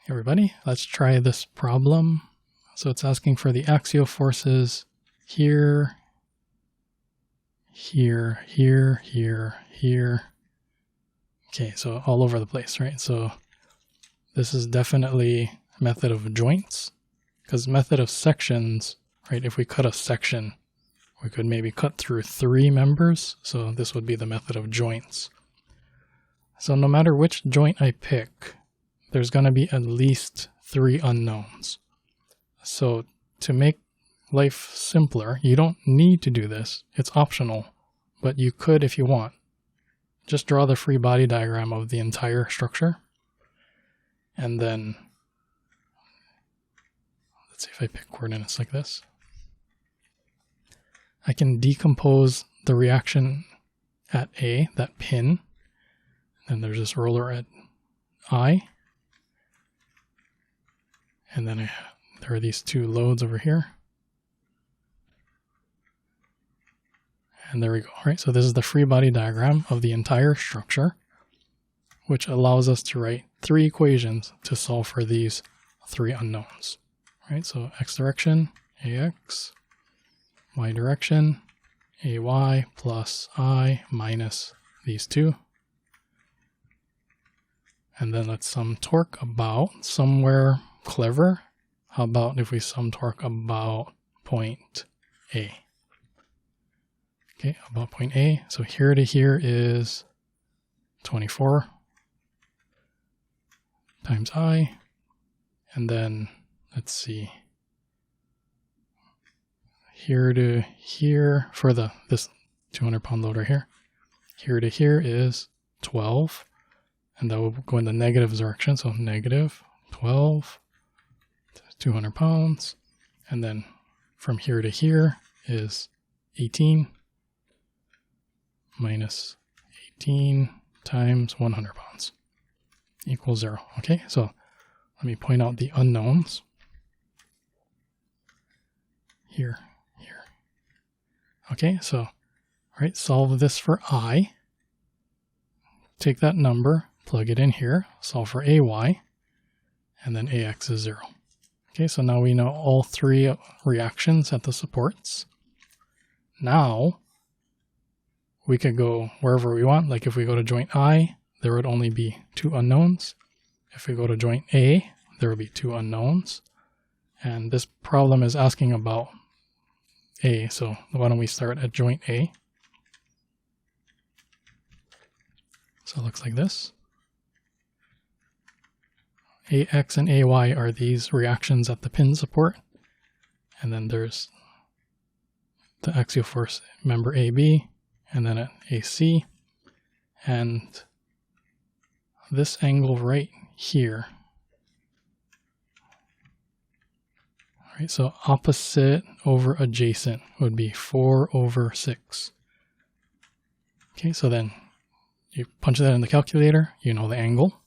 Everybody, let's try this problem. So it's asking for the axial forces here, here, here, here, here. Okay, so all over the place, right? So this is definitely a method of joints, because method of sections, right? If we cut a section, we could maybe cut through 3 members. So this would be the method of joints. So no matter which joint I pick, there's going to be at least 3 unknowns. So to make life simpler, you don't need to do this. It's optional, but you could if you want. Just draw the free body diagram of the entire structure. And then, let's see if I pick coordinates like this. I can decompose the reaction at A, that pin. Then there's this roller at I. And then there are these 2 loads over here. And there we go. All right, so this is the free body diagram of the entire structure, which allows us to write 3 equations to solve for these 3 unknowns. All right, so x direction, ax, y direction, ay plus I minus these 2. And then let's sum torque about somewhere clever. How about if we sum torque about point A? Okay, about point A. So here to here is 24 times I. And then, let's see, here to here for this 200-pound loader here to here is 12. And that will go in the negative direction. So negative 12, 200 pounds. And then from here to here is 18 minus 18 times 100 pounds equals 0. Okay, so let me point out the unknowns. Here. Okay, so, all right, solve this for I. Take that number, plug it in here, solve for AY, and then AX is 0. Okay, so now we know all 3 reactions at the supports. Now, we could go wherever we want. Like if we go to joint I, there would only be 2 unknowns. If we go to joint A, there would be 2 unknowns. And this problem is asking about A, so why don't we start at joint A? So it looks like this. AX and AY are these reactions at the pin support. And then there's the axial force member AB, and then at AC. And this angle right here. All right, so opposite over adjacent would be 4/6. Okay, so then you punch that in the calculator, you know the angle.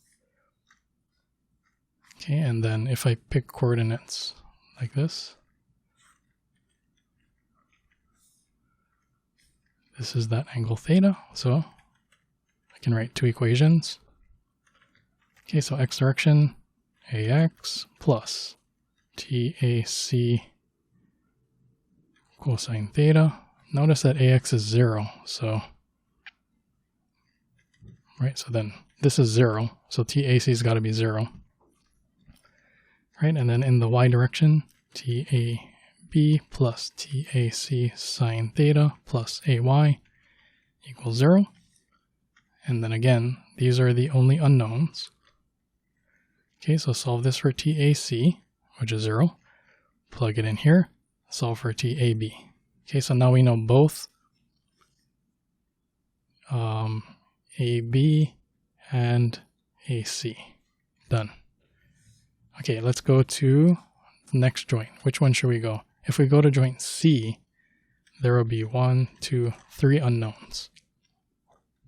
Okay, and then if I pick coordinates like this, this is that angle theta, so I can write 2 equations. Okay, so x direction, AX plus TAC cosine theta. Notice that AX is 0, so, right, so then this is 0, so TAC's got to be 0. Right, and then in the y direction, TAB plus TAC sine theta plus AY equals 0. And then again, these are the only unknowns. Okay, so solve this for TAC, which is 0. Plug it in here, solve for TAB. Okay, so now we know both AB and AC. Done. Okay, let's go to the next joint. Which one should we go? If we go to joint C, there will be 1, 2, 3 unknowns.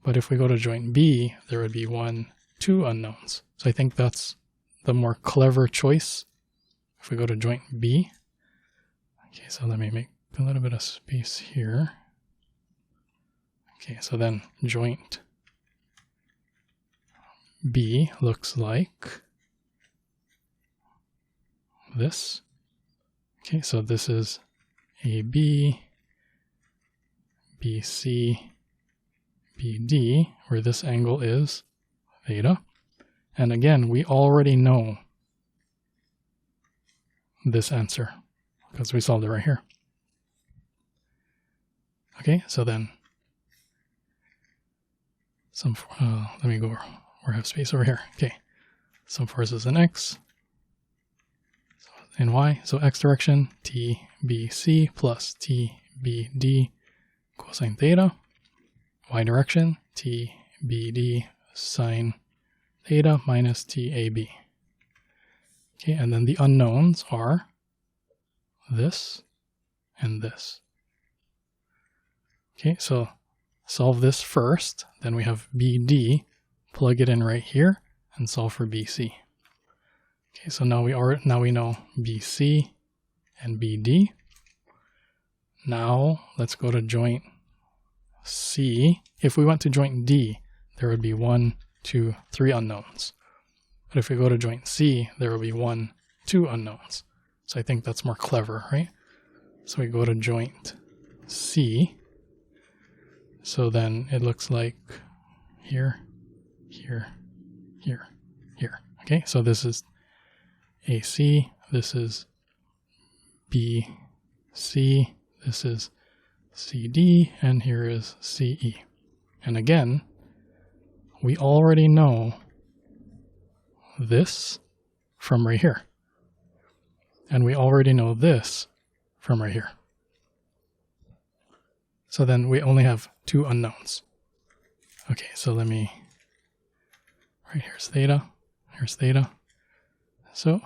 But if we go to joint B, there would be 1, 2 unknowns. So I think that's the more clever choice. If we go to joint B. Okay, so let me make a little bit of space here. Okay, so then joint B looks like this. Okay, so this is AB, BC, BD, where this angle is theta. And again, we already know this answer because we solved it right here. Okay, so then let me go where I have space over here. Okay, some forces in x and y. So x direction, TBC plus TBD cosine theta. Y direction, TBD sine theta minus TAB. Okay, and then the unknowns are this and this. Okay, so solve this first, then we have BD, plug it in right here, and solve for BC. Okay, so now we know BC and BD. Now let's go to joint C. If we went to joint D, there would be 1, 2, 3 unknowns. But if we go to joint C, there will be 1, 2 unknowns. So I think that's more clever, right? So we go to joint C. So then it looks like here, here, here, here. Okay, so this is AC, this is BC, this is CD, and here is CE. And again, we already know this from right here. And we already know this from right here. So then we only have 2 unknowns. Okay, so let me, right here's theta, here's theta. So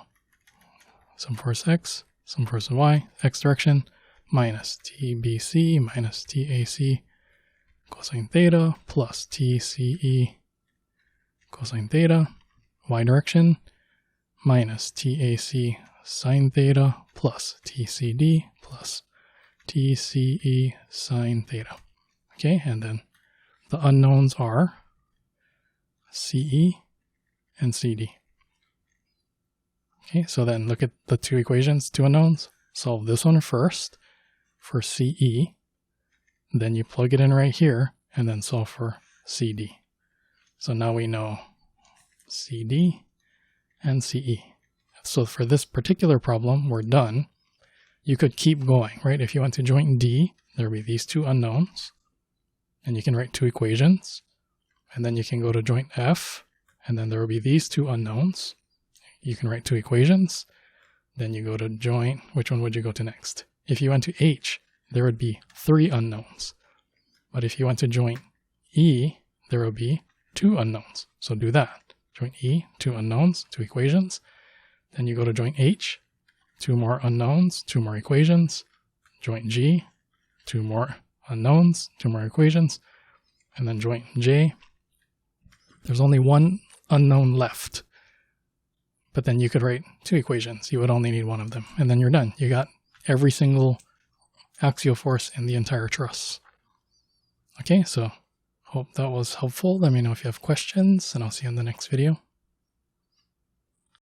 some force x, some force y, x direction, minus TBC minus TAC cosine theta plus TCE cosine theta, y direction, minus TAC sine theta plus TCD plus TCE sine theta. Okay, and then the unknowns are CE and CD. Okay, so then look at the 2 equations, 2 unknowns. Solve this one first for CE. Then you plug it in right here and then solve for CD. So now we know CD and CE. So for this particular problem, we're done. You could keep going, right? If you went to joint D, there would be these 2 unknowns. And you can write 2 equations. And then you can go to joint F, and then there will be these 2 unknowns. You can write 2 equations. Then you go to joint, which one would you go to next? If you went to H, there would be 3 unknowns. But if you went to joint E, there will be 2 unknowns. So do that. Joint E, 2 unknowns, 2 equations. Then you go to joint H, 2 more unknowns, 2 more equations. Joint G, 2 more unknowns, 2 more equations. And then joint J, there's only 1 unknown left. But then you could write 2 equations. You would only need 1 of them. And then you're done. You got every single axial force in the entire truss. Okay, so hope that was helpful. Let me know if you have questions, and I'll see you in the next video.